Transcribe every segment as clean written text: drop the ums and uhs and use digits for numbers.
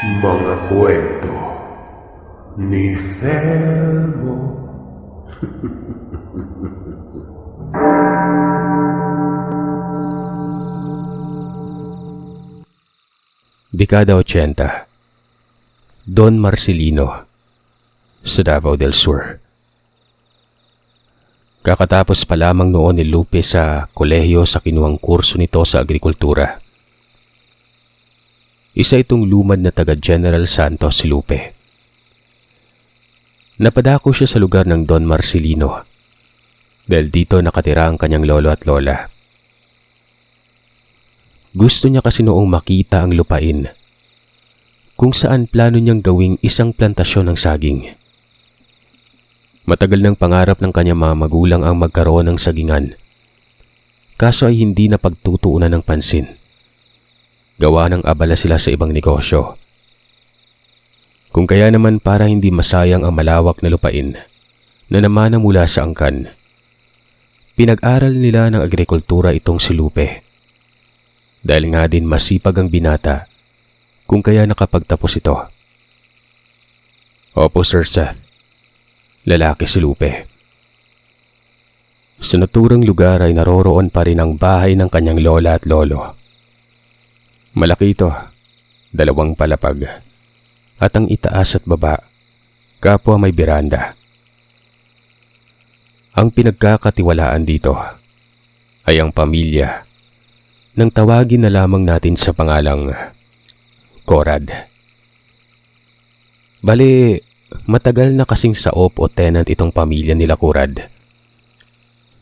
Mga kwento ni Felmo. Dekada 80, Don Marcelino, sa Davao del Sur. Kakatapos pa lamang noon ni Lupe sa kolehiyo sa kinuhang kurso nito sa agrikultura. Isa itong lumad na taga General Santos si Lupe. Napadako siya sa lugar ng Don Marcelino dahil dito nakatira ang kanyang lolo at lola. Gusto niya kasi noong makita ang lupain kung saan plano niyang gawing isang plantasyon ng saging. Matagal ng pangarap ng kanyang mga magulang ang magkaroon ng sagingan, kaso ay hindi na pagtutuunan ng pansin. Gawa ng abala sila sa ibang negosyo. Kung kaya naman para hindi masayang ang malawak na lupain na namana mula sa angkan, pinag-aral nila ng agrikultura itong si Lupe. Dahil nga din masipag ang binata, kung kaya nakapagtapos ito. Opo, Sir Seth. Lalaki si Lupe. Sa naturang lugar ay naroroon pa rin ang bahay ng kanyang lola at lolo. Malaki ito, 2 palapag, at ang itaas at baba, kapwa may beranda. Ang pinagkakatiwalaan dito ay ang pamilya nang tawagin na lamang natin sa pangalang Corad. Bale, matagal na kasing saop o tenant itong pamilya nila Corad.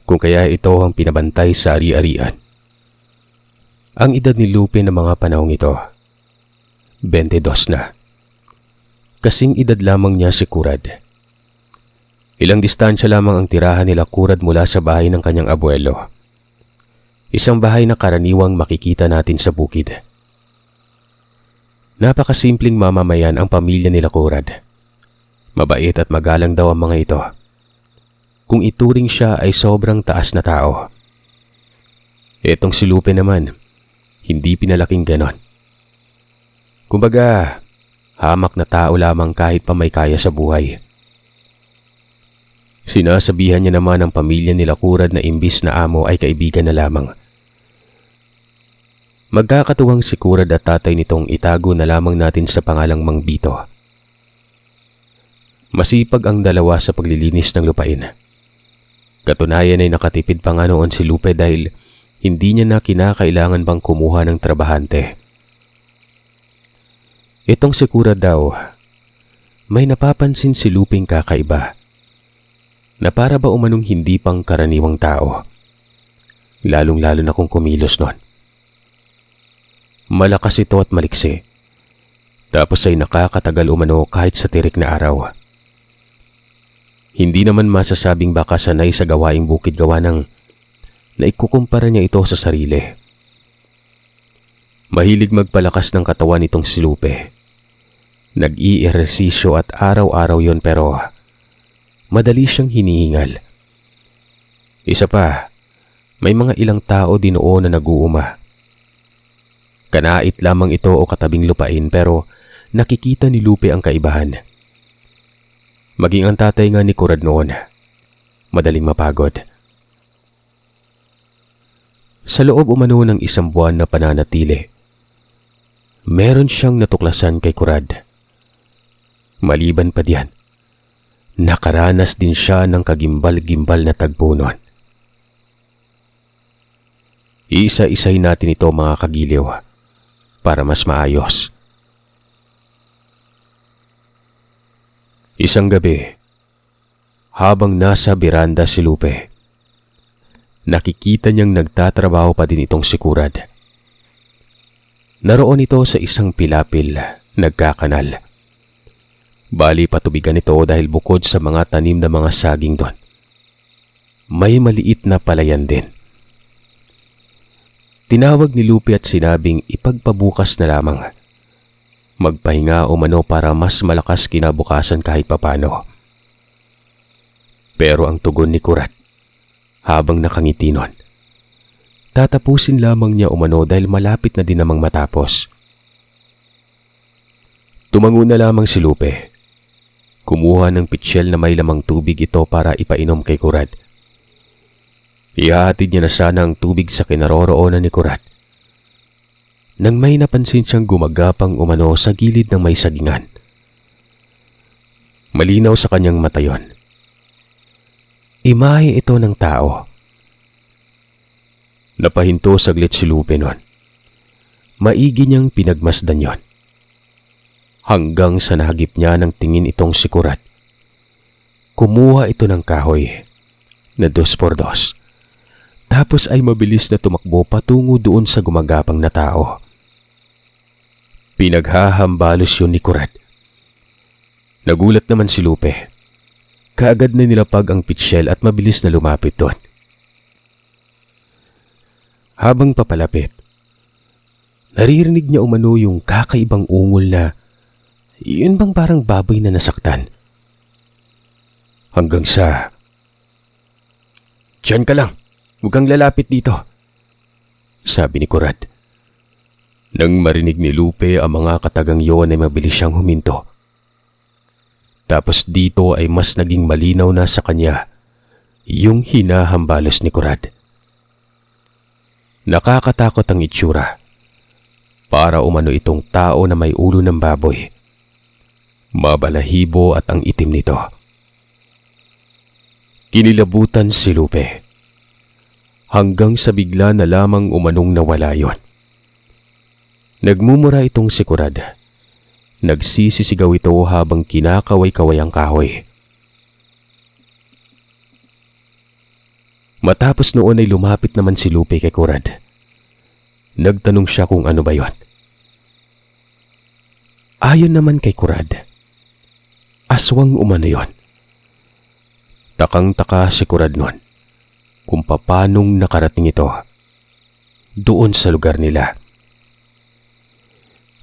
Kung kaya ito ang pinabantay sa ari-arian. Ang edad ni Lupe ng mga panahong ito, 22 na. Kasing edad lamang niya si Corad. Ilang distansya lamang ang tirahan nila Corad mula sa bahay ng kanyang abuelo. Isang bahay na karaniwang makikita natin sa bukid. Napakasimpleng mamamayan ang pamilya nila Corad. Mabait at magalang daw ang mga ito. Kung ituring siya ay sobrang taas na tao. Etong si Lupe naman, hindi pinalaking ganon. Kumbaga, hamak na tao lamang kahit pa may kaya sa buhay. Sinasabihan niya naman ang pamilya nila Corad na imbis na amo ay kaibigan na lamang. Magkakatuwang si Corad at tatay nitong itago na lamang natin sa pangalang Mang Bito. Masipag ang dalawa sa paglilinis ng lupain. Katunayan ay nakatipid pa nga noon si Lupe dahil hindi niya na kinakailangan pang kumuha ng trabahante. Itong si Corad daw, may napapansin si Lupeng kakaiba na para ba umanong hindi pang karaniwang tao. Lalong-lalo na kung kumilos nun. Malakas ito at maliksi. Tapos ay nakakatagal umano kahit sa tirik na araw. Hindi naman masasabing baka sanay sa gawaing bukid gawa ng naikukumpara niya ito sa sarili. Mahilig magpalakas ng katawan itong si Lupe. Nag-i-ehersisyo at araw-araw yon pero madali siyang hinihingal. Isa pa, may mga ilang tao din noon na nag-uuma. Kanait lamang ito o katabing lupain pero nakikita ni Lupe ang kaibahan. Maging ang tatay nga ni Corad noon, madaling mapagod. Sa loob umano ng 1 buwan na pananatili, meron siyang natuklasan kay Corad. Maliban pa diyan, nakaranas din siya ng kagimbal-gimbal na tagpo noon. Iisa-isay natin ito mga kagiliw para mas maayos. Isang gabi, habang nasa beranda si Lupe, nakikita niyang nagtatrabaho pa din itong si Corad. Naroon ito sa isang pilapil, nagkakanal. Bali patubigan ito dahil bukod sa mga tanim na mga saging doon, may maliit na palayan din. Tinawag ni Lupe at sinabing ipagpabukas na lamang. Magpahinga o mano para mas malakas kinabukasan kahit papano. Pero ang tugon ni Corad, habang nakangiti nun, tatapusin lamang niya umano dahil malapit na din namang matapos. Tumango na lamang si Lupe. Kumuha ng pitsyel na may lamang tubig ito para ipainom kay Kurad. Ihahatid niya na sana ang tubig sa kinaroroonan ni Kurad nang may napansin siyang gumagapang umano sa gilid ng may sagingan. Malinaw sa kanyang mata yon. Imahe ito ng tao. Napahinto saglit si Lupe nun. Maigi niyang pinagmasdan yon. Hanggang sa nahagip niya ng tingin itong si Kurad. Kumuha ito ng kahoy na 2x2. Tapos ay mabilis na tumakbo patungo doon sa gumagapang na tao. Pinaghahambalos yun ni Kurad. Nagulat naman si Lupe. Kaagad na nilapag ang pitsyel at mabilis na lumapit doon. Habang papalapit, naririnig niya umano yung kakaibang ungol na yun bang parang baboy na nasaktan. Hanggang sa, "Diyan ka lang, huwag kang lalapit dito," sabi ni Kurad. Nang marinig ni Lupe ang mga katagang yon ay mabilis siyang huminto. Tapos dito ay mas naging malinaw na sa kanya yung hinahambalos ni Kurad. Nakakatakot ang itsura. Para umano itong tao na may ulo ng baboy. Mabalahibo at ang itim nito. Kinilabutan si Lupe. Hanggang sa bigla na lamang umanong nawala yon. Nagmumura itong si Kurad. Nagsisisigaw ito habang kinakaway-kaway ang kahoy. Matapos noon ay lumapit naman si Lupe kay Kurad. Nagtanong siya kung ano ba yon. Ayon naman kay Kurad, aswang umano yon. Takang-taka si Kurad nun kung papanong nakarating ito doon sa lugar nila.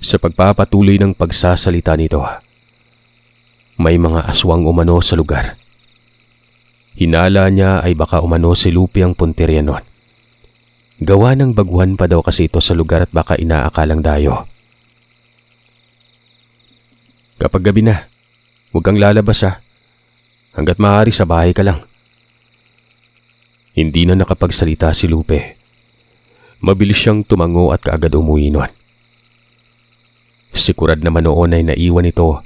Sa pagpapatuloy ng pagsasalita nito, may mga aswang umano sa lugar. Hinala niya ay baka umano si Lupe ang punteriya nun. Gawa ng baguhan pa daw kasi ito sa lugar at baka inaakalang dayo. "Kapag gabi na, huwag kang lalabas ha. Hanggat maaari sa bahay ka lang." Hindi na nakapagsalita si Lupe. Mabilis siyang tumango at kaagad umuwi nun. Si Kurad naman noon ay naiwan ito.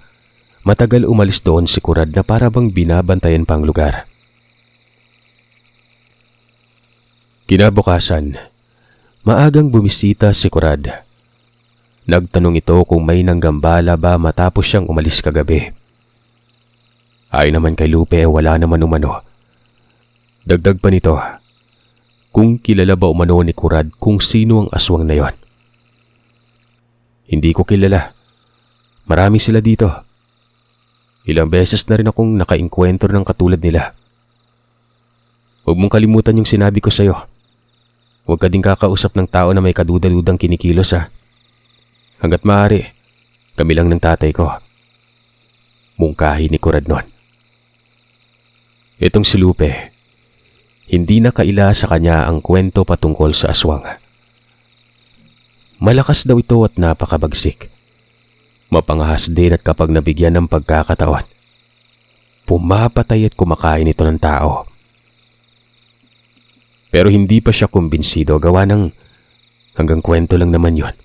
Matagal umalis doon si Kurad na para bang binabantayan pa ang lugar. Kinabukasan, maagang bumisita si Kurad. Nagtanong ito kung may nanggambala ba matapos siyang umalis kagabi. Ay naman kay Lupe wala naman umano. Dagdag pa nito, kung kilala ba umano ni Kurad kung sino ang aswang na yon. "Hindi ko kilala. Marami sila dito. Ilang beses na rin akong nakainkwentro ng katulad nila. Huwag mong kalimutan yung sinabi ko sa'yo. Huwag ka din kakausap ng tao na may kadudaludang kinikilos ha. Hanggat maaari, kami lang ng tatay ko." Mungkahi ni Kurad nun. Itong si Lupe, hindi na kaila sa kanya ang kwento patungkol sa aswang. Malakas daw ito at napakabagsik. Mapangahas din at kapag nabigyan ng pagkakataon, pumapatay at kumakain ito ng tao. Pero hindi pa siya kumbinsido gawa ng hanggang kwento lang naman yon.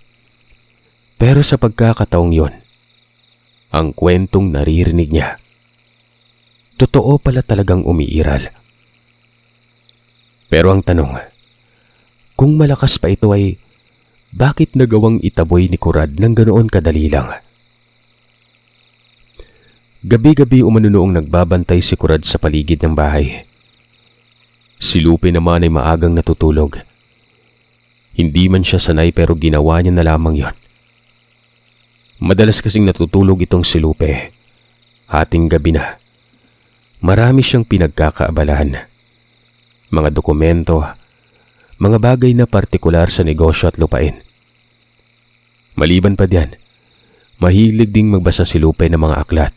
Pero sa pagkakataong yon, ang kwentong naririnig niya, totoo pala talagang umiiral. Pero ang tanong, kung malakas pa ito ay bakit nagawang itaboy ni Kurad ng ganoon kadali lang? Gabi-gabi umano noong nagbabantay si Kurad sa paligid ng bahay. Si Lupe naman ay maagang natutulog. Hindi man siya sanay pero ginawa niya na lamang yon. Madalas kasing natutulog itong si Lupe. Hating gabi na. Marami siyang pinagkakaabalahan. Mga dokumento, mga bagay na partikular sa negosyo at lupain. Maliban pa diyan, mahilig ding magbasa si Lupe ng mga aklat.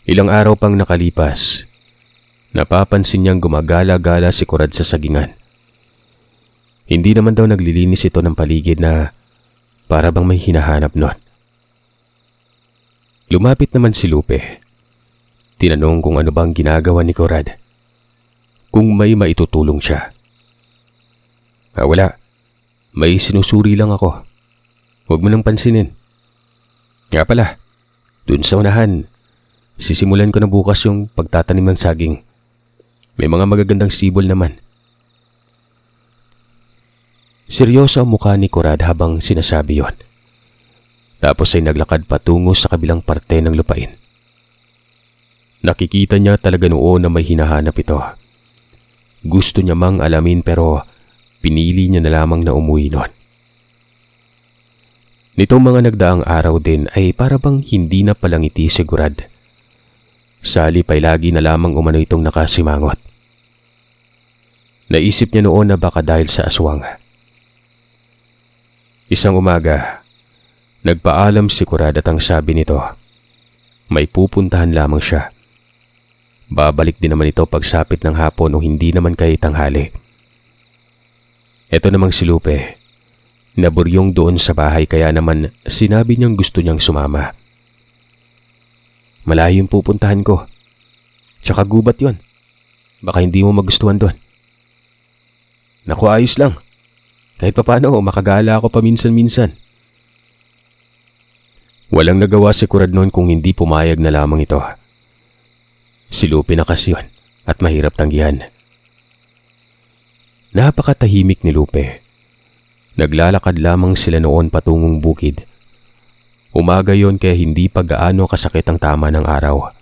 Ilang araw pang nakalipas, napapansin niyang gumagala-gala si Kurad sa sagingan. Hindi naman daw naglilinis ito ng paligid na para bang may hinahanap nun. Lumapit naman si Lupe. Tinanong kung ano bang ginagawa ni Corad. Kung may maitutulong siya. Wala. May sinusuri lang ako. Huwag mo nang pansinin. Nga pala, dun sa unahan, sisimulan ko na bukas yung pagtatanim ng saging. May mga magagandang sibol naman. Seryoso ang mukha ni Corad habang sinasabi yon. Tapos ay naglakad patungo sa kabilang parte ng lupain. Nakikita niya talaga noon na may hinahanap ito. Gusto niya mang alamin pero pinili niya na lamang na umuwi noon. Nitong mga nagdaang araw din ay para bang hindi na palangiti si Corad. Sa halip ay lagi na lamang umano itong nakasimangot. Naisip niya noon na baka dahil sa aswang. Isang umaga, nagpaalam si Corad at ang sabi nito, may pupuntahan lamang siya. Babalik din naman ito pagsapit ng hapon o hindi naman kay tanghali. Ito namang si Lupe, naburyong doon sa bahay kaya naman sinabi niyang gusto niyang sumama. Malayo yung pupuntahan ko. Tsaka gubat yon. Baka hindi mo magustuhan doon. Naku, ayos lang. Kahit papano makagala ako paminsan-minsan. Walang nagawa si Corad noon kung hindi pumayag na lamang ito. Si Lupe na kasi yun at mahirap tanggihan. Napakatahimik ni Lupe. Naglalakad lamang sila noon patungong bukid. Umaga yon kaya hindi pa gaano kasakit ang tama ng araw.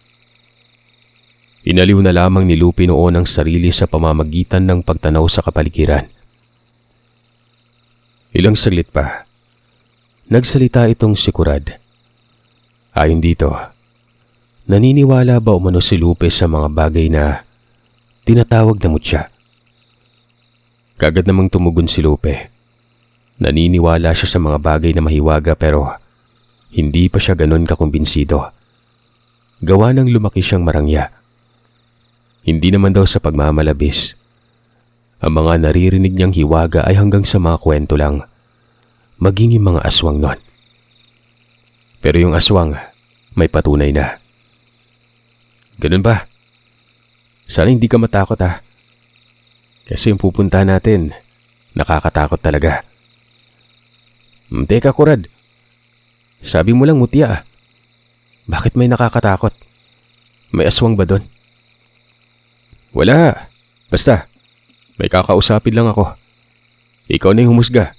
Inaliw na lamang ni Lupe noon ang sarili sa pamamagitan ng pagtanaw sa kapaligiran. Ilang saglit pa, nagsalita itong si Corad. Ayon dito, naniniwala ba umano si Lupe sa mga bagay na tinatawag na mutya? Kagad namang tumugon si Lupe. Naniniwala siya sa mga bagay na mahiwaga pero hindi pa siya ganon kakumbinsido. Gawa ng lumaki siyang marangya. Hindi naman daw sa pagmamalabis. Ang mga naririnig niyang hiwaga ay hanggang sa mga kwento lang. Maging yung mga aswang nun. Pero yung aswang, may patunay na. Ganun ba? Sana hindi ka matakot ha. Kasi yung pupunta natin, nakakatakot talaga. Teka Corad, sabi mo lang mutya ah. Bakit may nakakatakot? May aswang ba doon? Wala. Basta, may kakausapin lang ako. Ikaw na yung humusga.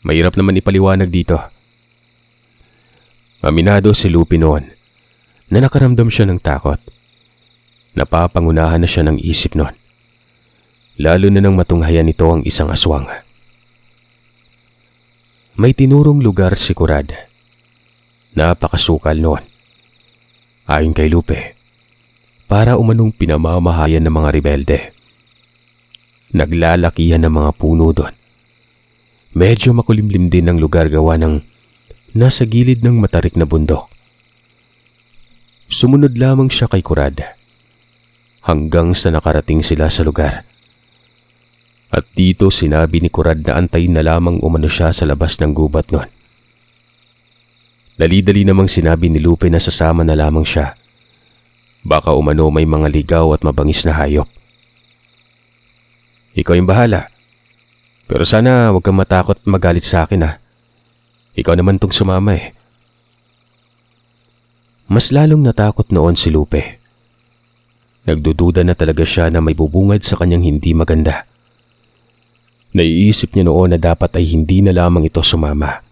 Mahirap naman ipaliwanag dito. Aminado si Lupe noon na nakaramdam siya ng takot. Napapangunahan na siya ng isip noon. Lalo na nang matunghayan nito ang isang aswang. May tinurong lugar si Corad. Napakasukal noon. Ayon kay Lupe, para umanong pinamamahayan ng mga rebelde. Naglalakihan ng mga puno doon. Medyo makulimlim din ang lugar gawa ng nasa gilid ng matarik na bundok. Sumunod lamang siya kay Corad hanggang sa nakarating sila sa lugar. At dito sinabi ni Corad na antayin na lamang umano siya sa labas ng gubat noon. Dali-dali namang sinabi ni Lupe na sasama na lamang siya. Baka umano may mga ligaw at mabangis na hayop. Ikaw yung bahala. Pero sana huwag kang matakot at magalit sa akin ha. Ikaw naman tong sumama eh. Mas lalong natakot noon si Lupe. Nagdududa na talaga siya na may bubungad sa kanyang hindi maganda. Naiisip niya noon na dapat ay hindi na lamang ito sumama.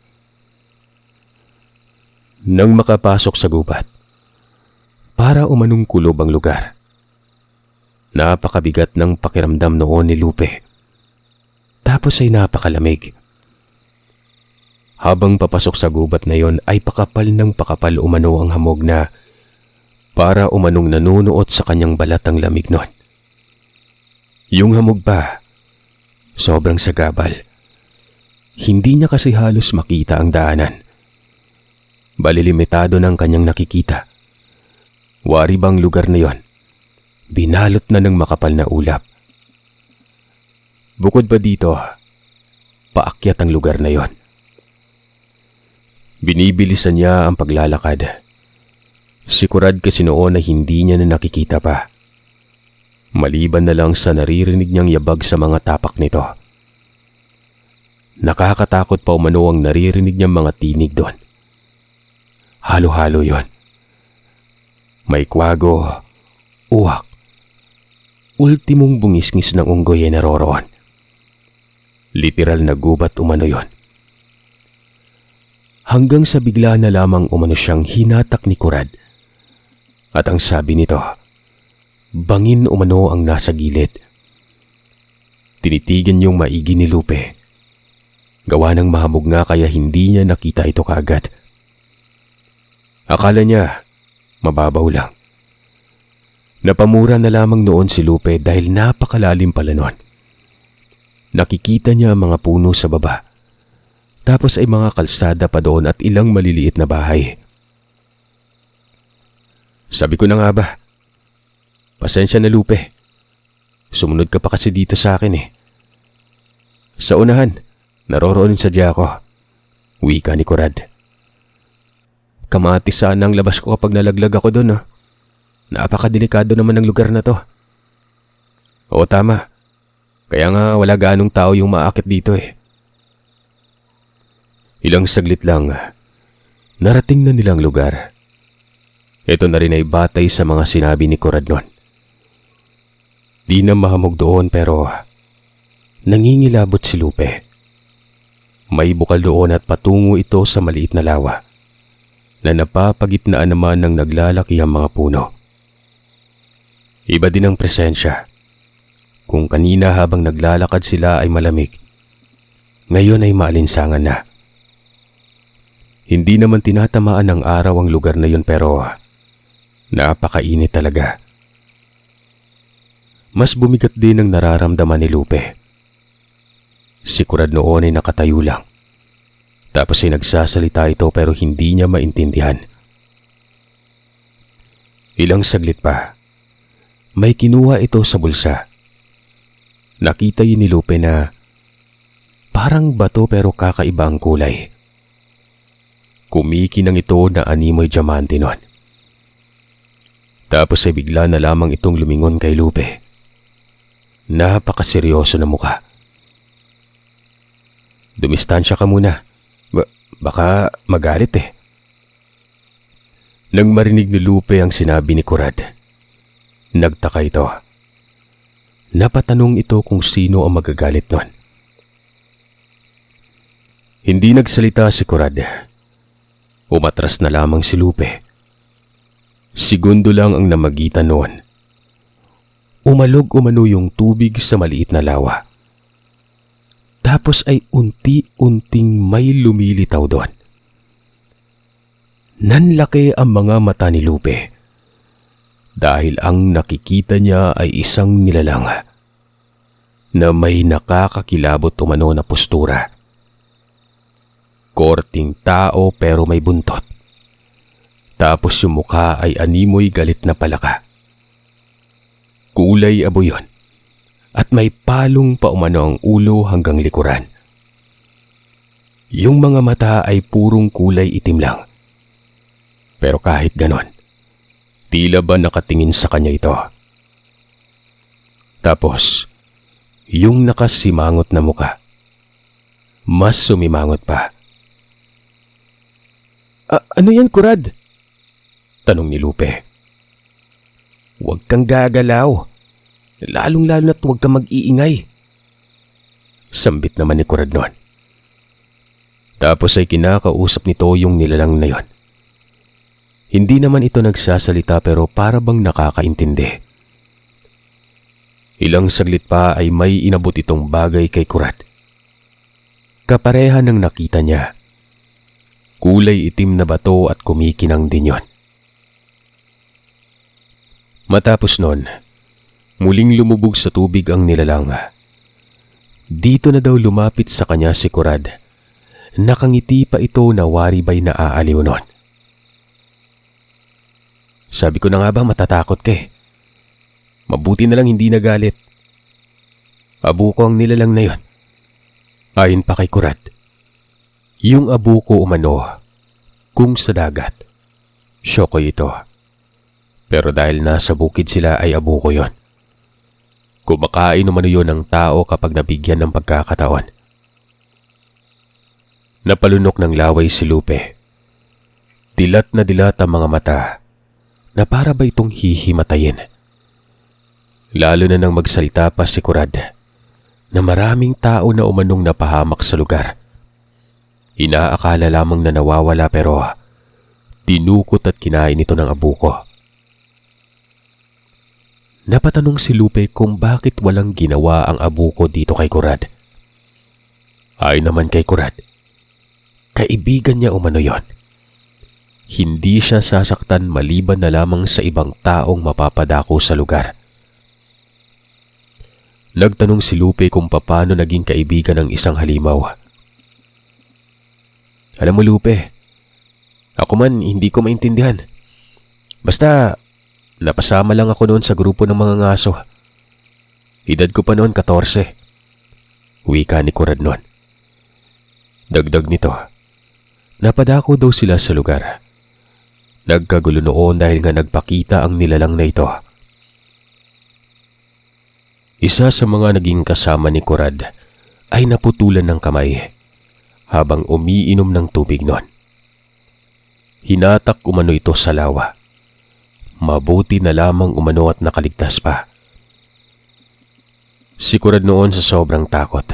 Nang makapasok sa gubat, para umanong kulob ang lugar. Napakabigat ng pakiramdam noon ni Lupe. Tapos ay napakalamig. Habang papasok sa gubat na yon ay pakapal ng pakapal umano ang hamog na para umanong nanunuot sa kanyang balat ang lamig nun. Yung hamog pa, sobrang sagabal. Hindi niya kasi halos makita ang daanan. Balilimitado ng kanyang nakikita. Wari bang lugar na yon? Binalot na ng makapal na ulap. Bukod pa dito, paakyat ang lugar na yon. Binibilisan niya ang paglalakad. Sigurad kasi noon na hindi niya na nakikita pa. Maliban na lang sa naririnig niyang yabag sa mga tapak nito. Nakakatakot pa umano ang naririnig niyang mga tinig doon. Halo-halo yon. May kwago, uwak, ultimong bungisngis ng unggoy ay naroroon. Literal na gubat umano yon. Hanggang sa bigla na lamang umano siyang hinatak ni Kurad. At ang sabi nito, bangin umano ang nasa gilid. Tinitigan yung maigi ni Lupe. Gawa ng mahamog nga kaya hindi niya nakita ito kaagad. Akala niya, mababaw lang. Napamura na lamang noon si Lupe dahil napakalalim pala noon. Nakikita niya ang mga puno sa baba. Tapos ay mga kalsada pa doon at ilang maliliit na bahay. Sabi ko na nga ba, pasensya na Lupe. Sumunod ka pa kasi dito sa akin eh. Sa unahan, naroroon sa ako. Wika ni Kurad. Kamatis sana ang labas ko kapag nalaglag ako doon. Oh. Napakadelikado naman ng lugar na to. Oo tama. Kaya nga wala ganong tao yung maakit dito eh. Ilang saglit lang, narating na nilang lugar. Ito na rin ay batay sa mga sinabi ni Kurad noon. Di na mahamog doon pero nangingilabot si Lupe. May bukal doon at patungo ito sa maliit na lawa na napapagitnaan naman ng naglalaki ang mga puno. Iba din ang presensya. Kung kanina habang naglalakad sila ay malamig, ngayon ay maalinsangan na. Hindi naman tinatamaan ng araw ang lugar na yun pero napakainit talaga. Mas bumigat din ang nararamdaman ni Lupe. Si Kurad noon ay nakatayo lang. Tapos ay nagsasalita ito pero hindi niya maintindihan. Ilang saglit pa, may kinuha ito sa bulsa. Nakita yun ni Lupe na parang bato pero kakaiba ang kulay. Kumikinang ito na animoy diamante noon. Tapos ay bigla na lamang itong lumingon kay Lupe. Napakaseryoso na mukha. Dumistansya ka muna. Baka magalit eh. Nang marinig ni Lupe ang sinabi ni Kurad, nagtaka ito. Napatanong ito kung sino ang magagalit nun. Hindi nagsalita si Kurad. Umatras na lamang si Lupe. Segundo lang ang namagitan noon. Umalog umano yung tubig sa maliit na lawa. Tapos ay unti-unting may lumilitaw doon. Nanlaki ang mga mata ni Lupe dahil ang nakikita niya ay isang nilalang na may nakakakilabot umano na postura. Korting tao pero may buntot. Tapos yung mukha ay animoy galit na palaka. Kulay abo yun. At may palong pa umano ang ulo hanggang likuran. Yung mga mata ay purong kulay itim lang. Pero kahit ganon, tila ba nakatingin sa kanya ito. Tapos, yung nakasimangot na muka, mas sumimangot pa. Ano yan, Kurad? Tanong ni Lupe. Huwag kang gagalaw. Lalong-lalo na't huwag kang mag-iingay. Sambit naman ni Kurad noon. Tapos ay kinakausap nito yung nilalang na yon. Hindi naman ito nagsasalita pero para bang nakakaintindi. Ilang saglit pa ay may inabot itong bagay kay Kurad. Kapareha ng nakita niya. Kulay itim na bato at kumikinang din yon. Matapos nun, muling lumubog sa tubig ang nilalang. Dito na daw lumapit sa kanya si Kurad. Nakangiti pa ito na waribay na aaliw nun. Sabi ko na nga ba matatakot ka eh. Mabuti na lang hindi nagalit. Abo ko ang nilalang na yon. Ayon pa kay Kurad, yung abo ko umano Kung sa dagat, Siyokoy ito. Pero dahil nasa bukid sila ay abuko yon. Kumakain umano yun ng tao kapag nabigyan ng pagkakataon. Napalunok ng laway si Lupe. Dilat na dilat ang mga mata na para ba itong hihimatayin. Lalo na nang magsalita pa si Kurad na maraming tao na umanong napahamak sa lugar. Inaakala lamang na nawawala pero tinukot at kinain ito ng abuko. Napatanong si Lupe kung bakit walang ginawa ang abuko dito kay Kurad. Ay naman kay Kurad, kaibigan niya umano yon. Hindi siya sasaktan maliban na lamang sa ibang taong mapapadako sa lugar. Nagtanong si Lupe kung paano naging kaibigan ng isang halimaw. Alam mo Lupe, ako man hindi ko maintindihan. Basta napasama lang ako noon sa grupo ng mga ngaso. Edad ko pa noon 14. Wika ni Kurad noon. Dagdag nito, napadako daw sila sa lugar. Nagkagulo noon dahil nga nagpakita ang nilalang na ito. Isa sa mga naging kasama ni Kurad ay naputulan ng kamay habang umiinom ng tubig noon. Hinatak umano ito sa lawa. Mabuti na lamang umano at nakaligtas pa. Si Kurad noon sa sobrang takot,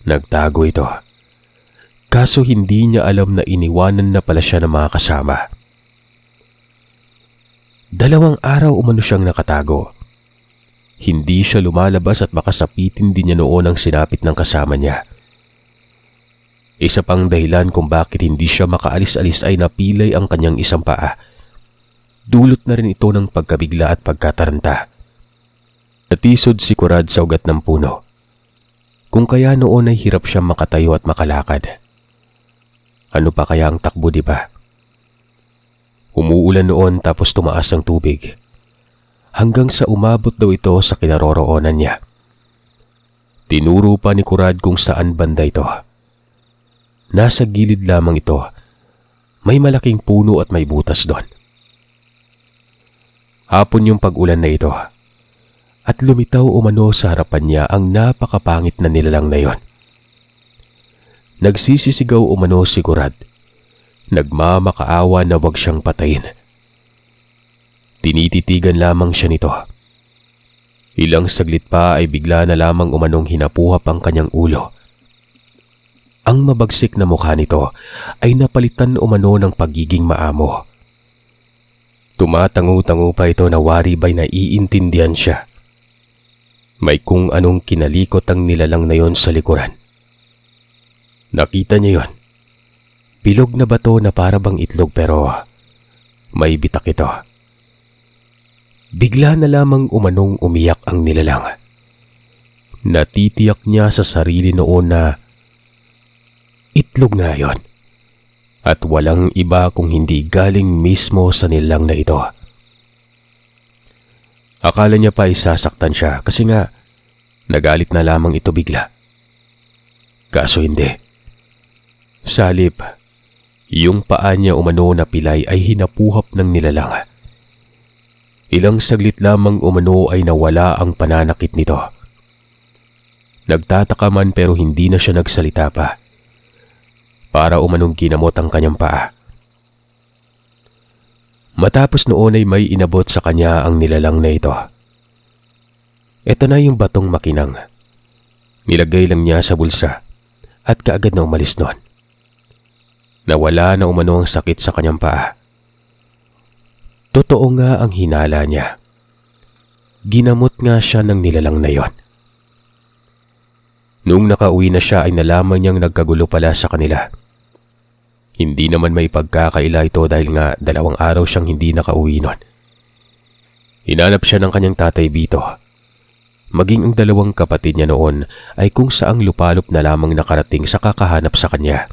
nagtago ito. Kaso hindi niya alam na iniwanan na pala siya ng mga kasama. 2 araw umano siyang nakatago. Hindi siya lumalabas at makasapitin din niya noon ang sinapit ng kasama niya. Isa pang dahilan kung bakit hindi siya makaalis-alis ay napilay ang kanyang isang paa. Dulot na rin ito ng pagkabigla at pagkataranta. Natisod si Kurad sa ugat ng puno. Kung kaya noon ay hirap siyang makatayo at makalakad. Ano pa kaya ang takbo, di ba? Umuulan noon tapos tumaas ang tubig. Hanggang sa umabot daw ito sa kinaroroonan niya. Tinuro pa ni Kurad kung saan banda ito. Nasa gilid lamang ito. May malaking puno at may butas doon. Hapon yung pag-ulan na ito. At lumitaw umano sa harapan niya ang napakapangit na nilalang na yon. Nagsisisigaw umano si Kurad. Nagmamakaawa na wag siyang patayin. Tinititigan lamang siya nito. Ilang saglit pa ay bigla na lamang umanong hinapuhap ang kanyang ulo. Ang mabagsik na mukha nito ay napalitan umano ng pagiging maamo. Tumatango-tango pa ito na wari ba'y naiintindihan siya. May kung anong kinalikot ang nilalang na yon sa likuran. Nakita niya yon. Bilog na bato na para bang itlog pero may bitak ito. Bigla na lamang umanong umiyak ang nilalang. Natitiyak niya sa sarili noon na itlog nga yon. At walang iba kung hindi galing mismo sa nilalang na ito. Akala niya pa isasaktan siya kasi nga nagalit na lamang ito bigla. Kaso hindi. Sa halip, yung paa niya umano na pilay ay hinapuhap ng nilalang. Ilang saglit lamang umano ay nawala ang pananakit nito. Nagtataka man pero hindi na siya nagsalita pa. Para umanong kinamot ang kanyang paa. Matapos noon ay may inabot sa kanya ang nilalang na ito. Ito na yung batong makinang. Nilagay lang niya sa bulsa at kaagad na umalis noon. Nawala na umano ang sakit sa kanyang paa. Totoo nga ang hinala niya. Ginamot nga siya ng nilalang na yon. Nung nakauwi na siya ay nalaman niyang nagkagulo pala sa kanila. Hindi naman may pagkakaila ito dahil nga 2 araw siyang hindi nakauwi nun. Hinanap siya ng kanyang tatay Bito. Maging ang 2 kapatid niya noon ay kung saang lupalop na lamang nakarating sa kakahanap sa kanya.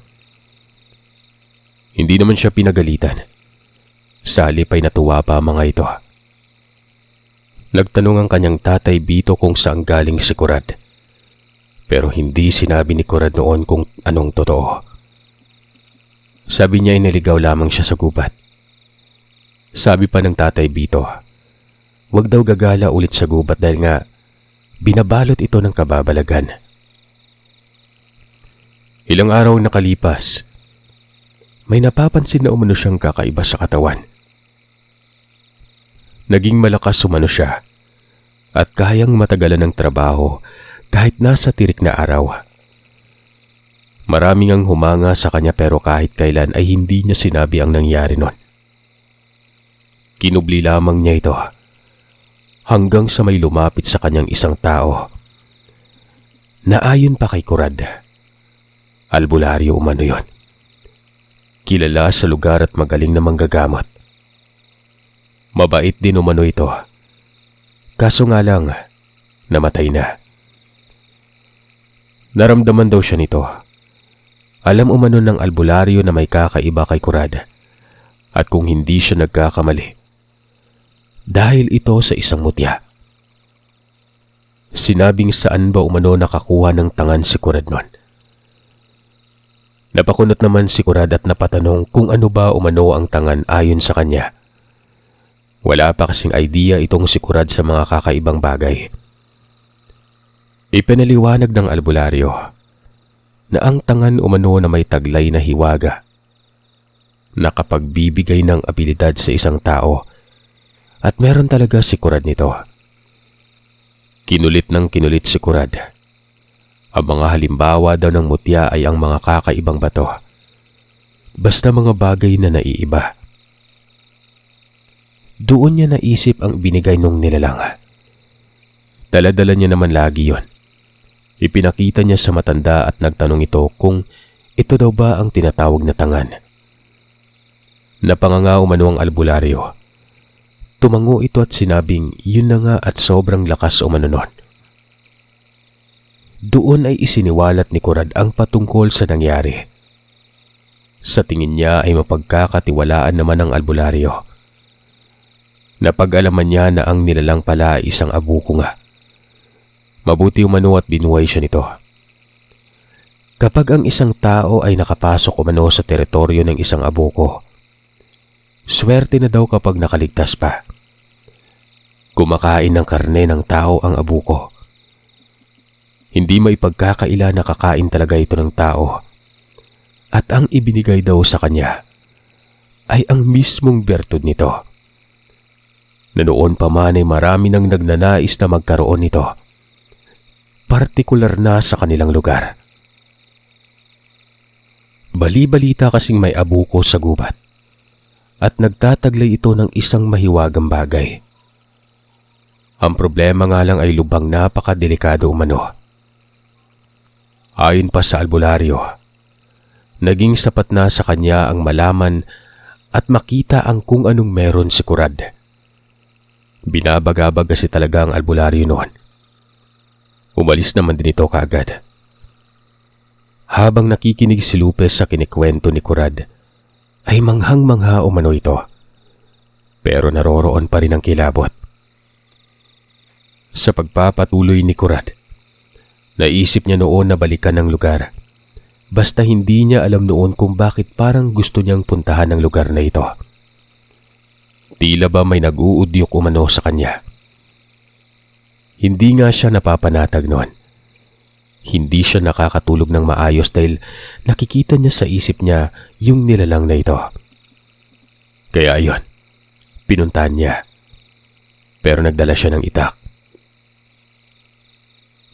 Hindi naman siya pinagalitan. Sa halip ay natuwa pa mga ito. Nagtanong ang kanyang tatay Bito kung saan galing si Kurad. Pero hindi sinabi ni Kurad noon kung anong totoo. Sabi niya ay naligaw lamang siya sa gubat. Sabi pa ng Tatay Vito, wag daw gagala ulit sa gubat dahil nga binabalot ito ng kababalagan. Ilang araw nakalipas, may napapansin na umano siyang kakaiba sa katawan. Naging malakas umano siya at kayang matagalan ng trabaho kahit nasa tirik na araw. Maraming ang humanga sa kanya pero kahit kailan ay hindi niya sinabi ang nangyari nun. Kinubli lamang niya ito hanggang sa may lumapit sa kanyang isang tao na ayon pa kay Kurad, albularyo umano yon. Kilala sa lugar at magaling na manggagamot. Mabait din umano ito. Kaso nga lang, namatay na. Naramdaman daw siya nito. Alam umano ng albularyo na may kakaiba kay Kurad at kung hindi siya nagkakamali, dahil ito sa isang mutya. Sinabing saan ba umano nakakuha ng tangan si Kurad nun. Napakunot naman si Kurad at napatanong kung ano ba umano ang tangan ayon sa kanya. Wala pa kasing idea itong si Kurad sa mga kakaibang bagay. Ipinaliwanag ng albularyo na ang tangan umano na may taglay na hiwaga, nakapagbibigay ng abilidad sa isang tao at meron talaga si Kurad nito. Kinulit ng kinulit si Kurad. Ang mga halimbawa daw ng mutya ay ang mga kakaibang bato. Basta mga bagay na naiiba. Doon niya naisip ang binigay nung nilalang. Dala-dala niya naman lagi yon. Ipinakita niya sa matanda at nagtanong ito kung ito daw ba ang tinatawag na tangan. Napanganga umano ang albularyo. Tumango ito at sinabing yun na nga at sobrang lakas umano nun. Doon ay isiniwalat ni Kurad ang patungkol sa nangyari. Sa tingin niya ay mapagkakatiwalaan naman ang albularyo. Napag-alaman niya na ang nilalang pala ay isang abuko nga. Mabuti umano at binuhay siya nito. Kapag ang isang tao ay nakapasok umano sa teritoryo ng isang abuko, swerte na daw kapag nakaligtas pa. Kumakain ng karne ng tao ang abuko. Hindi may pagkakaila na kakain talaga ito ng tao. At ang ibinigay daw sa kanya ay ang mismong bertud nito. Na noon pa man ay marami nang nagnanais na magkaroon nito. Partikular na sa kanilang lugar. Bali-balita kasing may abuko sa gubat. At nagtataglay ito ng isang mahiwagang bagay. Ang problema nga lang ay lubhang napakadelikado umano. Ayon pa sa albularyo, naging sapat na sa kanya ang malaman at makita ang kung anong meron si Kurad. Binabagabag kasi talaga ang albularyo noon. Umalis naman din ito kaagad. Habang nakikinig si Lupes sa kinikwento ni Kurad, ay manghang-mangha umano ito. Pero naroroon pa rin ang kilabot. Sa pagpapatuloy ni Kurad, naisip niya noon na balikan ang lugar. Basta hindi niya alam noon kung bakit parang gusto niyang puntahan ang lugar na ito. Tila ba may nag-uudyok umano sa kanya. Hindi nga siya napapanatag noon. Hindi siya nakakatulog ng maayos dahil nakikita niya sa isip niya yung nilalang na ito. Kaya ayon, pinuntahan niya. Pero nagdala siya ng itak.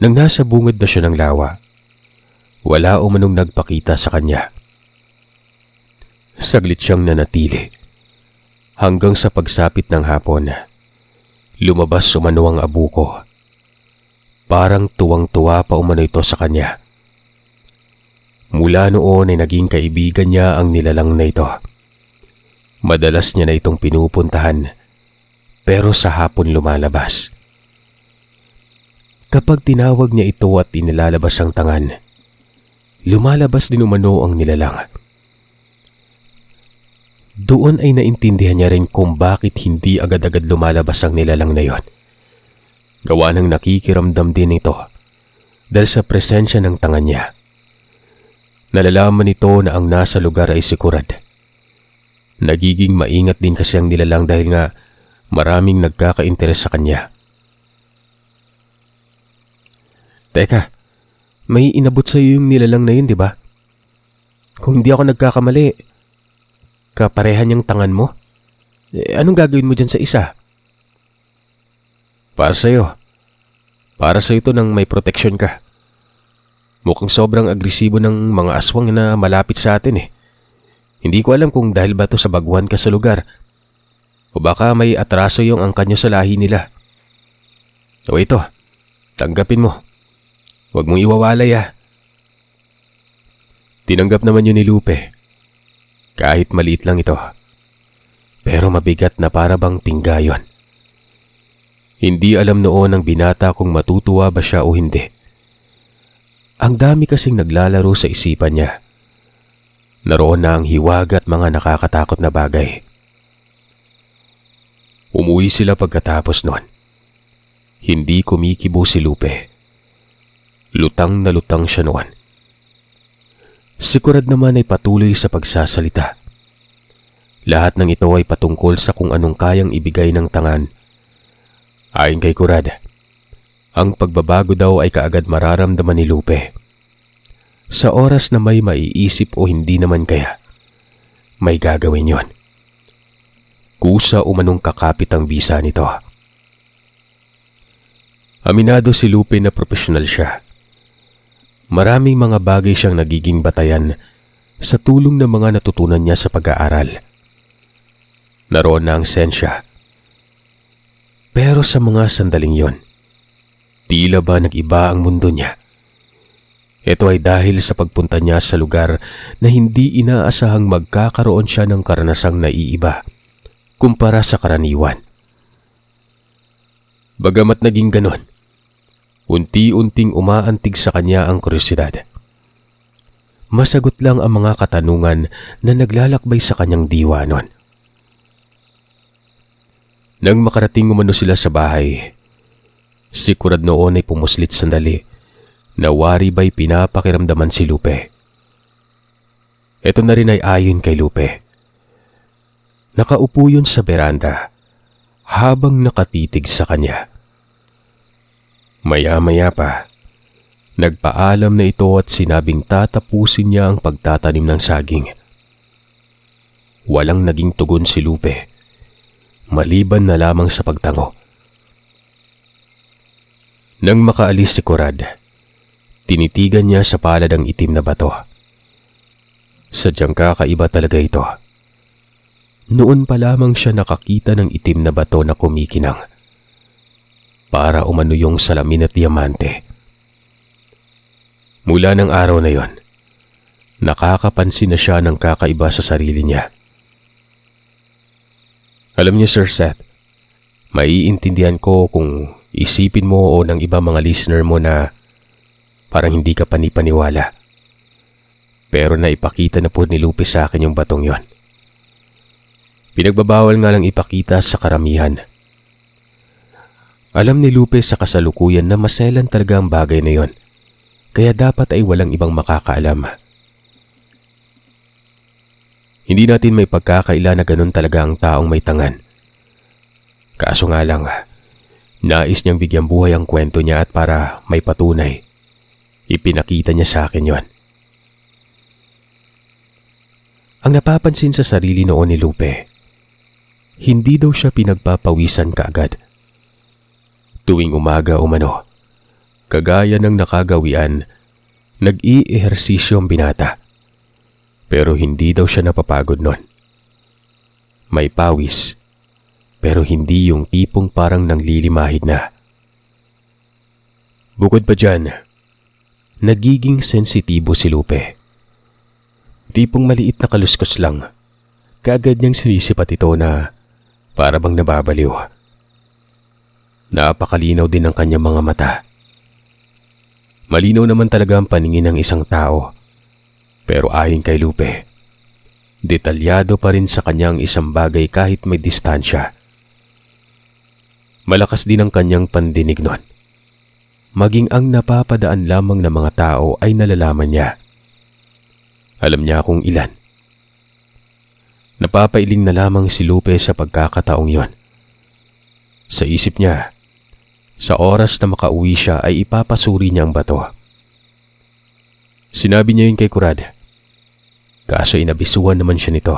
Nang nasa bungad na siya ng lawa, wala umanong nagpakita sa kanya. Saglit siyang nanatili. Hanggang sa pagsapit ng hapon, lumabas umano ang abuko. Parang tuwang-tuwa pa umano ito sa kanya. Mula noon ay naging kaibigan niya ang nilalang na ito. Madalas niya na itong pinupuntahan, pero sa hapon lumalabas. Kapag tinawag niya ito at inilalabas ang tangan, lumalabas din umano ang nilalang. Doon ay naintindihan niya rin kung bakit hindi agad-agad lumalabas ang nilalang na yon. Gawa ng nakikiramdam din ito dahil sa presensya ng tangan niya. Nalalaman nito na ang nasa lugar ay si Kurad. Nagiging maingat din kasi ang nilalang dahil nga maraming nagkaka-interes sa kanya. Teka, may inabot sa iyo yung nilalang na yun, di ba? Kung hindi ako nagkakamali, kaparehan niyang tangan mo? Anong gagawin mo dyan sa isa? Para sa'yo. Para sa'yo to nang may proteksyon ka. Mukhang sobrang agresibo ng mga aswang na malapit sa atin eh. Hindi ko alam kung dahil ba to sa baguhan ka sa lugar o baka may atraso yung angkan nyo sa lahi nila. O ito, tanggapin mo. Huwag mong iwawalay ah. Tinanggap naman yun ni Lupe. Kahit maliit lang ito. Pero mabigat na para bang tinggayon. Hindi alam noon ng binata kung matutuwa ba siya o hindi. Ang dami kasing naglalaro sa isipan niya. Naroon na ang hiwaga at mga nakakatakot na bagay. Umuwi sila pagkatapos noon. Hindi kumikibo si Lupe. Lutang na lutang siya noon. Si Kurad naman ay patuloy sa pagsasalita. Lahat ng ito ay patungkol sa kung anong kayang ibigay ng tangan. Ayon kay Kurad, ang pagbabago daw ay kaagad mararamdaman ni Lupe. Sa oras na may maiisip o hindi naman kaya, may gagawin yon. Kusa umanong kakapit ang bisa nito. Aminado si Lupe na profesional siya. Maraming mga bagay siyang nagiging batayan sa tulong ng mga natutunan niya sa pag-aaral. Naroon na ang sensya. Pero sa mga sandaling yon, tila ba nag-iba ang mundo niya? Ito ay dahil sa pagpunta niya sa lugar na hindi inaasahang magkakaroon siya ng karanasang naiiba kumpara sa karaniwan. Bagamat naging ganon, unti-unting umaantig sa kanya ang kuryosidad. Masagot lang ang mga katanungan na naglalakbay sa kanyang diwa noon. Nang makarating umano sila sa bahay, si Kurad noon ay pumuslit sandali na wari ba'y pinapakiramdaman si Lupe. Ito na rin ay ayon kay Lupe. Nakaupo yun sa beranda habang nakatitig sa kanya. Maya-maya pa, nagpaalam na ito at sinabing tatapusin niya ang pagtatanim ng saging. Walang naging tugon si Lupe, maliban na lamang sa pagtango. Nang makaalis si Kurad, tinitigan niya sa palad ang itim na bato. Sadyang kakaiba talaga ito. Noon pa lamang siya nakakita ng itim na bato na kumikinang. Para umano yung salamin at diamante. Mula ng araw na yon, nakakapansin na siya ng kakaiba sa sarili niya. Alam niyo Sir Seth, maiintindihan ko kung isipin mo o ng iba mga listener mo na parang hindi ka panipaniwala. Pero naipakita na po ni Lupe sa akin yung batong yon. Pinagbabawal nga lang ipakita sa karamihan. Alam ni Lupe sa kasalukuyan na maselan talaga ang bagay na yon, kaya dapat ay walang ibang makakaalam. Hindi natin may pagkakaila na ganun talaga ang taong may tangan. Kaso nga lang, nais niyang bigyan buhay ang kwento niya at para may patunay, ipinakita niya sa akin yon. Ang napapansin sa sarili noon ni Lupe, hindi daw siya pinagpapawisan kaagad. Tuwing umaga umano, kagaya ng nakagawian, nag-i-ehersisyo ang binata. Pero hindi daw siya napapagod nun. May pawis, pero hindi yung tipong parang nanglilimahid na. Bukod pa dyan, nagiging sensitibo si Lupe. Tipong maliit na kaluskos lang, kaagad niyang sinisipat ito na para bang nababaliw. Napakalinaw din ang kanyang mga mata. Malinaw naman talaga ang paningin ng isang tao. Pero ayon kay Lupe, detalyado pa rin sa kanyang isang bagay kahit may distansya. Malakas din ang kanyang pandinig nun. Maging ang napapadaan lamang ng mga tao ay nalalaman niya. Alam niya kung ilan. Napapailing na lamang si Lupe sa pagkakataong yon. Sa isip niya, sa oras na makauwi siya ay ipapasuri niya ang bato. Sinabi niya yun kay Kurad. Kaso inabisuhan naman siya nito.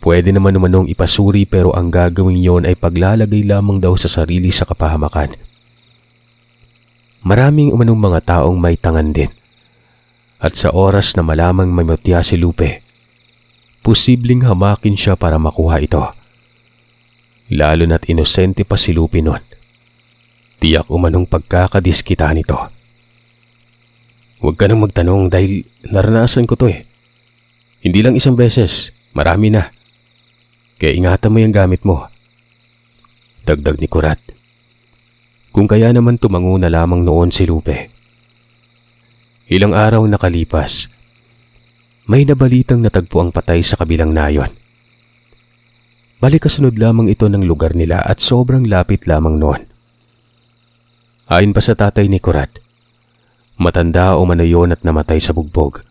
Pwede naman umanong ipasuri pero ang gagawin yon ay paglalagay lamang daw sa sarili sa kapahamakan. Maraming umanong mga taong may tangan din. At sa oras na malamang may mutya si Lupe, posibleng hamakin siya para makuha ito. Lalo na't inosente pa si Lupe nun. Tiyak umanong pagkakadiskita nito. Huwag ka nang magtanong dahil naranasan ko to eh. Hindi lang isang beses, marami na. Kaya ingatan mo yung gamit mo. Dagdag ni Kurat. Kung kaya naman tumango na lamang noon si Lupe. Ilang araw nakalipas, may nabalitang natagpo ang patay sa kabilang nayon. Balik kasunod lamang ito ng lugar nila at sobrang lapit lamang noon. Ayon pa sa tatay ni Kurat, matanda o manayon at namatay sa bugbog.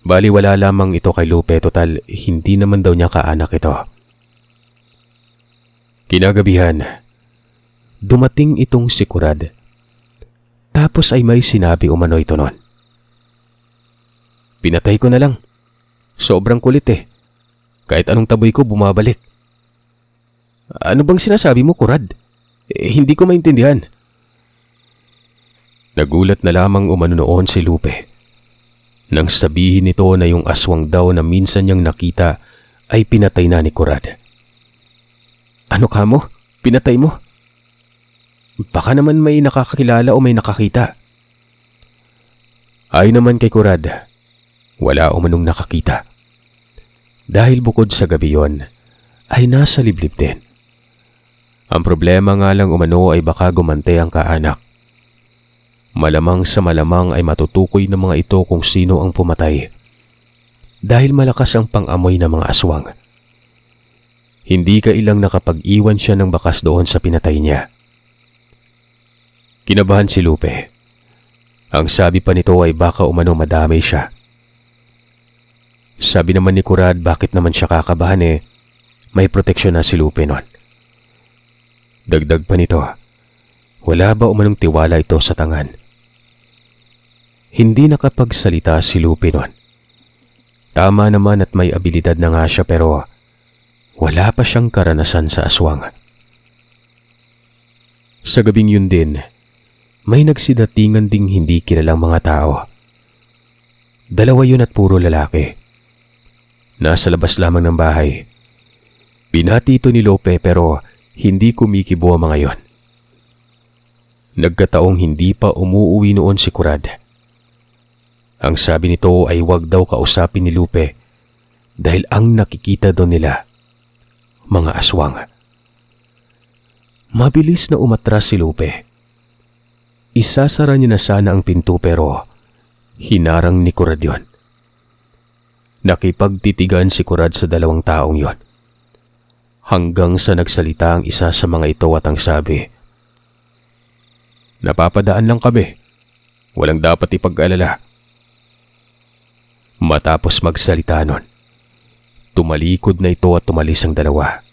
Bali wala lamang ito kay Lupe, total hindi naman daw niya kaanak ito. Kinagabihan, dumating itong si Kurad. Tapos ay may sinabi umano ito noon. Pinatay ko na lang. Sobrang kulit eh. Kahit anong taboy ko bumabalik. Ano bang sinasabi mo, Kurad? Hindi ko maintindihan. Nagulat na lamang umano noon si Lupe. Nang sabihin nito na yung aswang daw na minsan niyang nakita ay pinatay na ni Kurad. Ano ka mo? Pinatay mo? Baka naman may nakakakilala o may nakakita. Ay naman kay Kurad, wala umanong nakakita. Dahil bukod sa gabi yon, ay nasa liblib din. Ang problema nga lang umano ay baka gumante ang kaanak. Malamang sa malamang ay matutukoy ng mga ito kung sino ang pumatay. Dahil malakas ang pang-amoy ng mga aswang. Hindi kailang nakapag-iwan siya ng bakas doon sa pinatay niya. Kinabahan si Lupe. Ang sabi pa nito ay baka umano madamay siya. Sabi naman ni Kurad bakit naman siya kakabahan eh, may proteksyon na si Lupe nun. Dagdag pa nito, wala ba umanong tiwala ito sa tangan? Hindi nakapagsalita si Lupe nun. Tama naman at may abilidad na nga siya pero wala pa siyang karanasan sa aswang. Sa gabing yun din, may nagsidatingan ding hindi kilalang mga tao. Dalawa yun at puro lalaki. Nasa labas lamang ng bahay. Binati ito ni Lupe pero hindi kumikibo ang mga yon. Nagkataong hindi pa umuuwi noon si Kurad. Ang sabi nito ay wag daw kausapin ni Lupe dahil ang nakikita doon nila, mga aswang. Mabilis na umatras si Lupe. Isasara niya na sana ang pinto pero hinarang ni Kurad yon. Nakipagtitigan si Kurad sa dalawang taong yon. Hanggang sa nagsalita ang isa sa mga ito at ang sabi, "Napapadaan lang kami. Walang dapat ipag-alala." Matapos magsalita nun, tumalikod na ito at tumalis ang dalawa.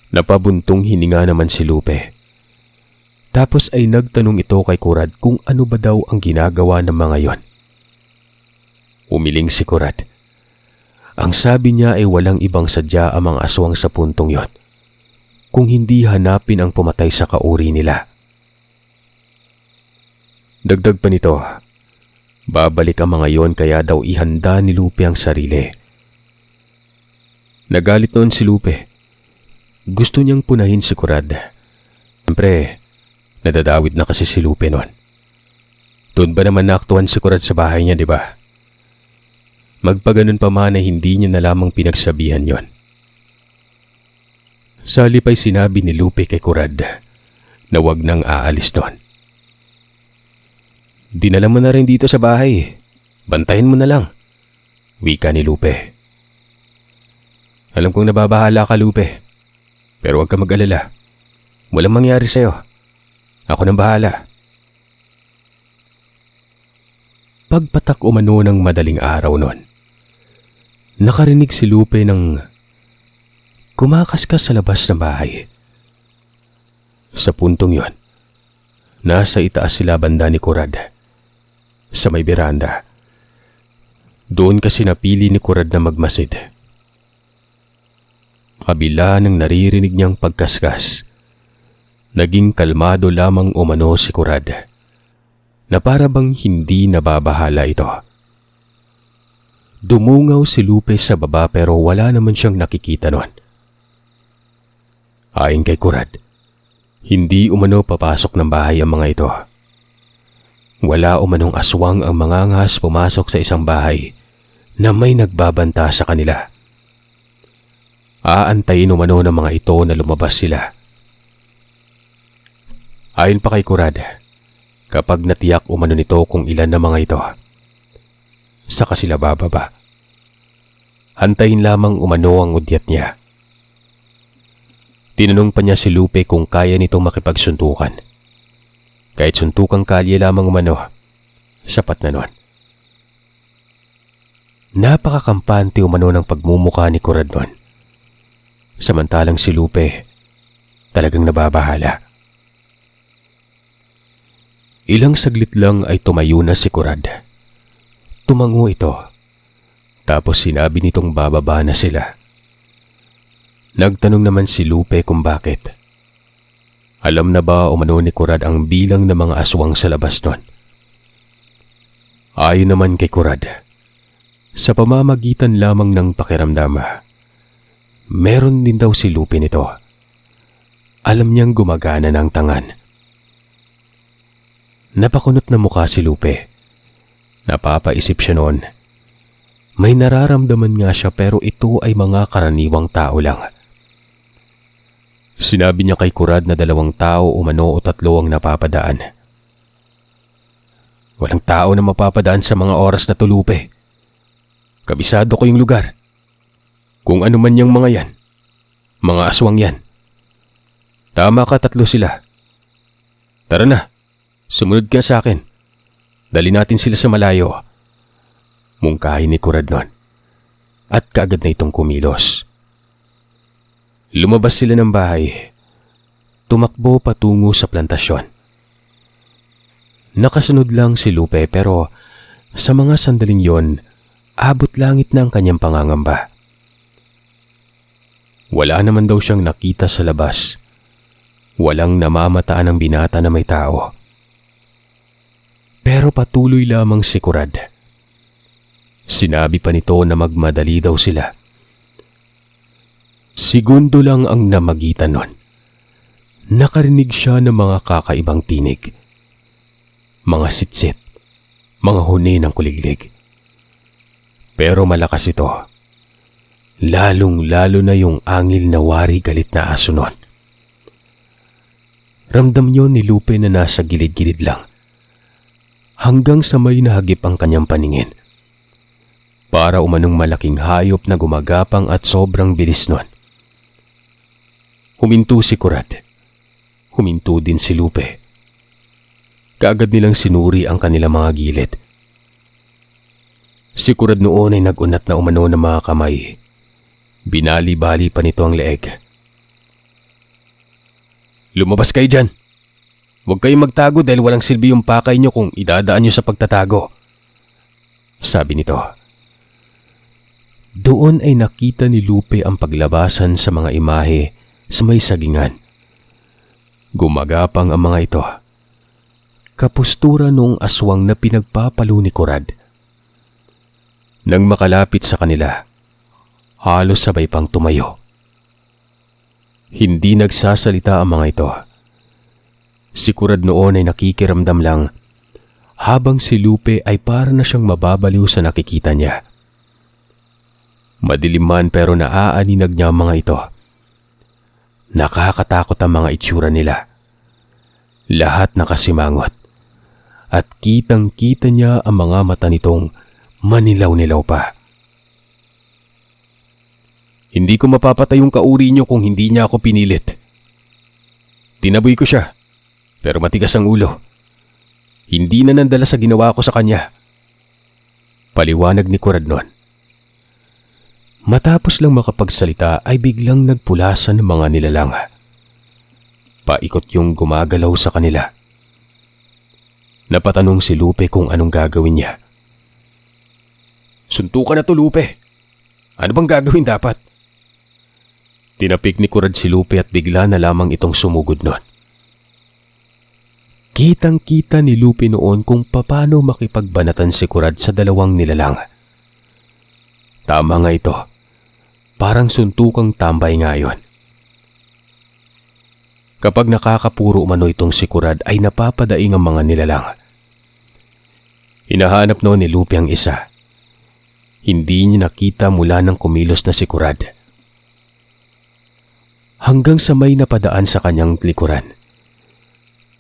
Napabuntong hininga naman si Lupe. Tapos ay nagtanong ito kay Kurad kung ano ba daw ang ginagawa ng mga yon. Umiling si Kurad. Ang sabi niya ay walang ibang sadya ang mga aswang sa puntong yon, kung hindi hanapin ang pumatay sa kauri nila. Dagdag pa nito, babalik ang mga yon kaya daw ihanda ni Lupe ang sarili. Nagalit noon si Lupe. Gusto niyang punahin si Kurad. Siyempre, nadadawit na kasi si Lupe noon. Doon ba naman naaktuhan si Kurad sa bahay niya, di ba? Magpaganon pa man ay hindi niya na lamang pinagsabihan yon. Sa halip ay sinabi ni Lupe kay Kurad na wag nang aalis doon. Dinala mo na rin dito sa bahay. Bantayin mo na lang. Wika ni Lupe. Alam kong nababahala ka, Lupe. Pero huwag ka mag-alala. Walang mangyari sa'yo. Ako nang bahala. Pagpatak umano ng madaling araw noon, nakarinig si Lupe ng kumakaskas sa labas ng bahay. Sa puntong yon, nasa itaas sila banda ni Kurad, sa may beranda. Doon kasi napili ni Kurad na magmasid. Kabila ng naririnig niyang pagkaskas, naging kalmado lamang umano si Kurad, na para bang hindi nababahala ito. Dumungaw si Lupe sa baba pero wala naman siyang nakikita noon. Ayon kay Kurad, hindi umano papasok ng bahay ang mga ito. Wala umanong aswang ang mga angahas pumasok sa isang bahay na may nagbabanta sa kanila. Aantayin umano ng mga ito na lumabas sila. Ayon pa kay Kurad, kapag natiyak umano nito kung ilan na mga ito, saka sila bababa. Hantayin lamang umano ang udyat niya. Tinanong pa niya si Lupe kung kaya nitong makipagsuntukan. Kahit suntukang kalye lamang umano, sapat na nun. Napakakampante umano ng pagmumukha ni Kurad nun. Samantalang si Lupe, talagang nababahala. Ilang saglit lang ay tumayo na si Kurad. Tumango ito, tapos sinabi nitong bababa na sila. Nagtanong naman si Lupe kung bakit. Alam na ba umano ni Kurad ang bilang ng mga aswang sa labas nun? Ayon naman kay Kurad, sa pamamagitan lamang ng pakiramdam, meron din daw si Lupe nito. Alam niyang gumagana ng tangan. Napakunot na mukha si Lupe. Napapaisip siya noon. May nararamdaman nga siya pero ito ay mga karaniwang tao lang. Sinabi niya kay Kurad na 2 tao umano o 3 ang napapadaan. Walang tao na mapapadaan sa mga oras na to, Lupe. Kabisado ko yung lugar. Kung ano man yung mga yan, mga aswang yan. Tama ka, 3 sila. Tara na, sumunod ka sa akin. Dali natin sila sa malayo. Mungkahi ni Kurad nun. At kaagad na itong kumilos. Lumabas sila ng bahay. Tumakbo patungo sa plantasyon. Nakasunod lang si Lupe pero sa mga sandaling yon, abot langit na ang kanyang pangangamba. Wala naman daw siyang nakita sa labas. Walang namamataan ng binata na may tao. Pero patuloy lamang si Kurad. Sinabi pa nito na magmadali daw sila. Segundo lang ang namagitan nun. Nakarinig siya ng mga kakaibang tinig. Mga sitsit, mga huni ng kuliglig. Pero malakas ito. Lalong-lalo na yung angil na wari galit na aso nun. Ramdam niyo ni Lupe na nasa gilid-gilid lang. Hanggang sa may nahagip ang kanyang paningin. Para umanong malaking hayop na gumagapang at sobrang bilis nun. Huminto si Kurad. Huminto din si Lupe. Kaagad nilang sinuri ang kanilang mga gilid. Si Kurad noon ay nagunat na umano ng mga kamay. Binali-bali pa nito ang leeg. Lumabas kayo dyan. Huwag kayong magtago dahil walang silbi yung pakay nyo kung idadaan nyo sa pagtatago. Sabi nito. Doon ay nakita ni Lupe ang paglabasan sa mga imahe sa may sagingan. Gumagapang ang mga ito. Kapustura noong aswang na pinagpapalo ni Kurad. Nang makalapit sa kanila, halos sabay pang tumayo. Hindi nagsasalita ang mga ito. Si Kurad noon ay nakikiramdam lang habang si Lupe ay para na siyang mababaliw sa nakikita niya. Madilim man pero naaaninag niya ang mga ito. Nakakatakot ang mga itsura nila. Lahat nakasimangot. At kitang-kita niya ang mga mata nitong manilaw-nilaw pa. Hindi ko mapapatay yung kauri niyo kung hindi niya ako pinilit. Tinaboy ko siya, pero matigas ang ulo. Hindi na nandala sa ginawa ko sa kanya. Paliwanag ni Kurad noon. Matapos lang makapagsalita ay biglang nagpulasan ng mga nilalang. Paikot yung gumagalaw sa kanila. Napatanong si Lupe kung anong gagawin niya. Suntukan na to, Lupe. Ano bang gagawin dapat? Tinapik ni Kurad si Lupe at bigla na lamang itong sumugod noon. Kitang-kita ni Lupe noon kung paano makipagbanatan si Kurad sa dalawang nilalang. Tama nga ito. Parang suntukang tambay nga yon. Kapag nakakapuro umano itong si Kurad ay napapadaing ang mga nilalang. Hinahanap noon ni Lupe ang isa. Hindi niya nakita mula nang kumilos na si Kurad. Hanggang sa may napadaan sa kanyang likuran.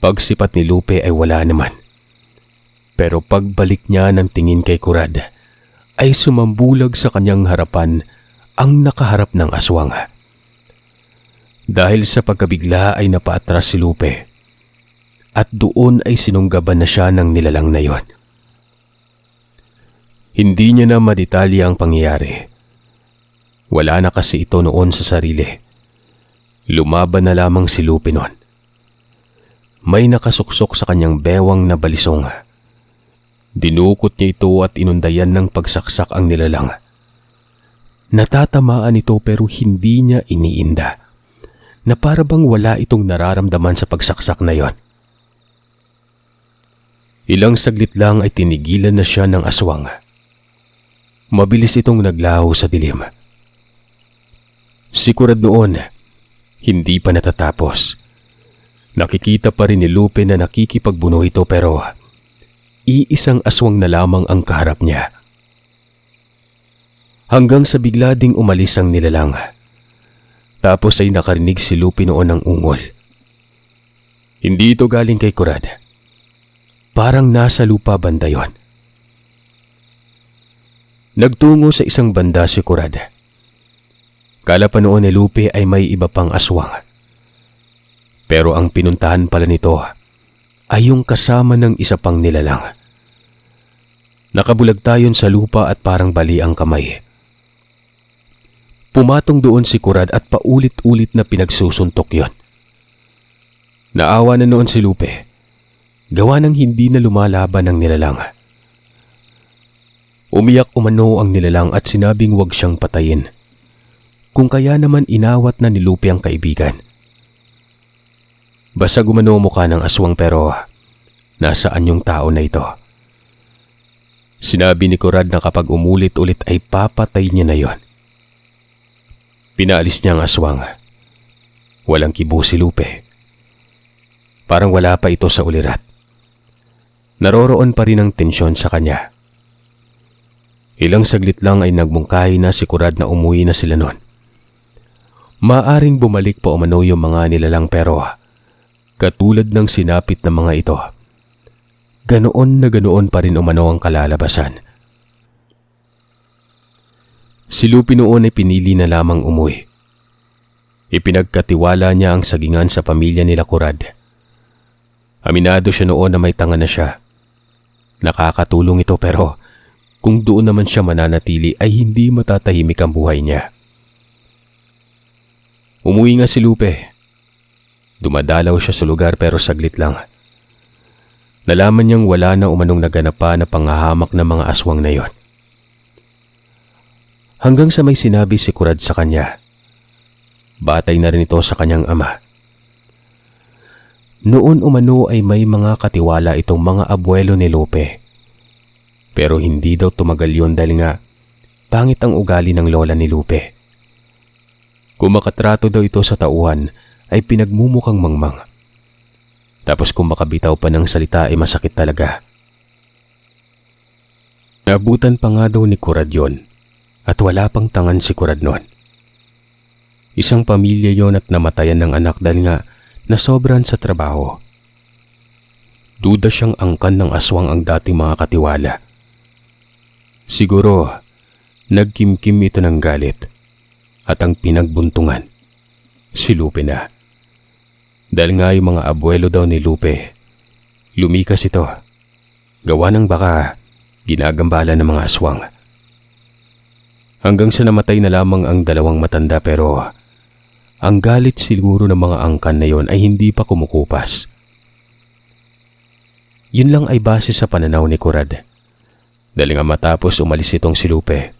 Pagsipat ni Lupe ay wala naman. Pero pagbalik niya ng tingin kay Kurad, ay sumambulag sa kanyang harapan ang nakaharap ng aswang. Dahil sa pagkabigla ay napaatras si Lupe at doon ay sinunggaban na siya ng nilalang na yon. Hindi niya na madetalya ang pangyayari. Wala na kasi ito noon sa sarili. Lumaban na lamang si Lupe noon. May nakasuksok sa kanyang bewang na balisong. Dinukot niya ito at inundayan ng pagsaksak ang nilalang. Natatamaan ito pero hindi niya iniinda, na para bang wala itong nararamdaman sa pagsaksak na yon. Ilang saglit lang ay tinigilan na siya ng aswang. Mabilis itong naglaho sa dilim. Si Kurad noon, hindi pa natatapos. Nakikita pa rin ni Lupe na nakikipagbuno ito pero iisang aswang na lamang ang kaharap niya. Hanggang sa bigla ding umalis ang nilalang. Tapos ay nakarinig si Lupe noon ng ungol. Hindi ito galing kay Kurad. Parang nasa lupa banda yon. Nagtungo sa isang banda si Kurad. Kala pa noon ni Lupe ay may iba pang aswang. Pero ang pinuntahan pala nito ay yung kasama ng isa pang nilalang. Nakabulag tayon sa lupa at parang bali ang kamay. Pumatong doon si Kurad at paulit-ulit na pinagsusuntok yon. Naawa na noon si Lupe. Gawa ng hindi na lumalaban ang nilalang. Umiyak umano ang nilalang at sinabing huwag siyang patayin. Kung kaya naman inawat na ni Lupe ang kaibigan. Basag umano mukha ng aswang pero nasaan yung tao na ito? Sinabi ni Kurad na kapag umulit-ulit ay papatay niya na yon. Pinaalis niya ang aswang. Walang kibo si Lupe. Parang wala pa ito sa ulirat. Naroroon pa rin ang tensyon sa kanya. Ilang saglit lang ay nagmungkahi na si Kurad na umuwi na sila noon. Maaring bumalik pa umano yung mga nilalang pero katulad ng sinapit na mga ito, ganoon na ganoon pa rin umano ang kalalabasan. Si Lupe noon ay pinili na lamang umuwi. Ipinagkatiwala niya ang sagingan sa pamilya nila Kurad. Aminado siya noon na may tanga na siya. Nakakatulong ito pero kung doon naman siya mananatili ay hindi matatahimik ang buhay niya. Umuwi nga si Lupe. Dumadalaw siya sa lugar pero saglit lang. Nalaman niyang wala na umanong naganap pa na panghahamak ng mga aswang na yon. Hanggang sa may sinabi si Kurad sa kanya. Batay na rin ito sa kanyang ama. Noon umano ay may mga katiwala itong mga abuelo ni Lupe. Pero hindi daw tumagal yun dahil nga pangit ang ugali ng lola ni Lupe. Kung makatrato daw ito sa tauhan ay pinagmumukhang mangmang. Tapos kung makabitaw pa ng salita ay masakit talaga. Naabutan pa nga daw ni Kurad yon. At wala pang tangan si Kurad noon. Isang pamilya yon at namatayan ng anak dahil nga nasobran sa trabaho. Duda siyang angkan ng aswang ang dating mga katiwala. Siguro, nagkimkim ito ng galit at ang pinagbuntungan, si Lupe na. Dahil nga yung mga abuelo daw ni Lupe, lumikas ito. Gawa ng baka ginagambala ng mga aswang. Hanggang sa namatay na lamang ang dalawang matanda, pero ang galit siguro ng mga angkan na yon ay hindi pa kumukupas. Yun lang ay base sa pananaw ni Conrad. Dahil nga matapos umalis itong si Lupe,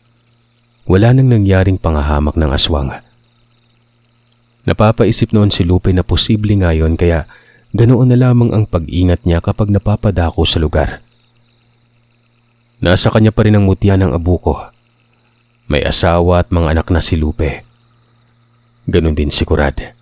wala nang nangyaring pangahamak ng aswang. Napapaisip noon si Lupe na posible nga yun, kaya ganoon na lamang ang pag-ingat niya kapag napapadako sa lugar. Nasa kanya pa rin ang mutya ng abuko. May asawa at mga anak na si Lupe. Ganon din si Conrad.